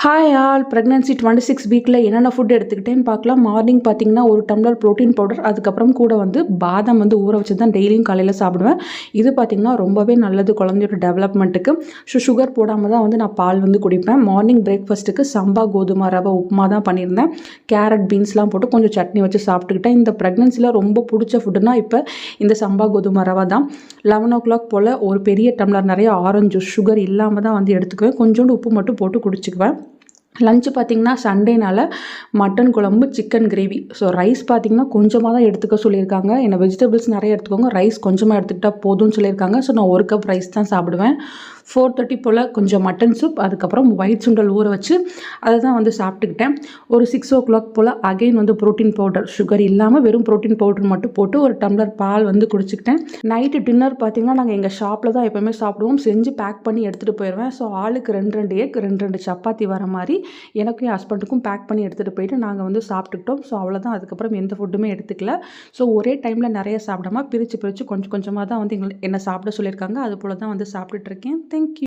Hi all pregnancy 26 வீக்கில் என்னென்ன food எடுத்துக்கிட்டேன்னு பார்க்கலாம். மார்னிங் பார்த்தீங்கன்னா ஒரு டம்ளர் ப்ரோட்டீன் பவுடர், அதுக்கப்புறம் கூட வந்து பாதாம் வந்து ஊற வச்சு தான் டெய்லியும் காலையில் சாப்பிடுவேன். இது பார்த்திங்கன்னா ரொம்பவே நல்லது குழந்தையோட டெவலப்மெண்ட்டுக்கு. சுகர் போடாமல் தான் வந்து நான் பால் வந்து குடிப்பேன். மார்னிங் பிரேக்ஃபாஸ்ட்டுக்கு சம்பா கோதுமை ரவை உப்புமா தான் பண்ணியிருந்தேன். கேரட் பீன்ஸ்லாம் போட்டு கொஞ்சம் சட்னி வச்சு சாப்பிட்டுக்கிட்டேன். இந்த ப்ரெக்னன்சியில் ரொம்ப பிடிச்ச ஃபுட்டுனா இப்போ இந்த சம்பா கோதுமை ரவை தான். 11 o'clock போல் ஒரு பெரிய டம்ளர் நிறைய ஆரஞ்சு ஜூஸ் சுகர் இல்லாமல் தான் வந்து எடுத்துக்குவேன். கொஞ்சோண்டு உப்பு மட்டும் போட்டு குடிச்சிக்குவேன். லஞ்சு பார்த்திங்கன்னா சண்டேனால மட்டன் குழம்பு, சிக்கன் கிரேவி. ஸோ ரைஸ் பார்த்திங்கன்னா கொஞ்சமாக தான் எடுத்துக்க சொல்லியிருக்காங்க. என்ன வெஜிடபிள்ஸ் நிறைய எடுத்துக்கோங்க, ரைஸ் கொஞ்சமாக எடுத்துக்கிட்டால் போதும்னு சொல்லியிருக்காங்க. ஸோ நான் 1 கப் ரைஸ் தான் சாப்பிடுவேன். 4:30 போல் கொஞ்சம் மட்டன் சூப், அதுக்கப்புறம் ஒயிட் சுண்டல் ஊற வச்சு அதை தான் வந்து சாப்பிட்டுக்கிட்டேன். ஒரு 6 o'clock போல் அகைன் வந்து ப்ரோட்டீன் பவுடர் சுகர் இல்லாமல் வெறும் ப்ரோட்டீன் பவுடர் மட்டும் போட்டு ஒரு டம்ளர் பால் வந்து குடிச்சிக்கிட்டேன். நைட்டு டின்னர் பார்த்திங்கன்னா நாங்கள் எங்கள் ஷாப்பில் தான் எப்போவுமே சாப்பிடுவோம். செஞ்சு பேக் பண்ணி எடுத்துகிட்டு போயிடுவேன். ஸோ ஆளுக்கு 2 எக், 2 சப்பாத்தி வர மாதிரி எனக்கும் என் ஹஸ்பண்டுக்கும் பேக் பண்ணி எடுத்துகிட்டு போயிட்டு நாங்கள் வந்து சாப்பிட்டுக்கிட்டோம். ஸோ அவ்வளோதான். அதுக்கப்புறம் எந்த ஃபுட்டுமே எடுத்துக்கல. ஸோ ஒரே டைமில் நிறைய சாப்பிடாமல் பிரித்து கொஞ்சம் கொஞ்சமாக தான் வந்து என்னை சாப்பிட சொல்லியிருக்காங்க. அது போல் தான் வந்து சாப்பிட்டுட்ருக்கேன். தேங்க்யூ.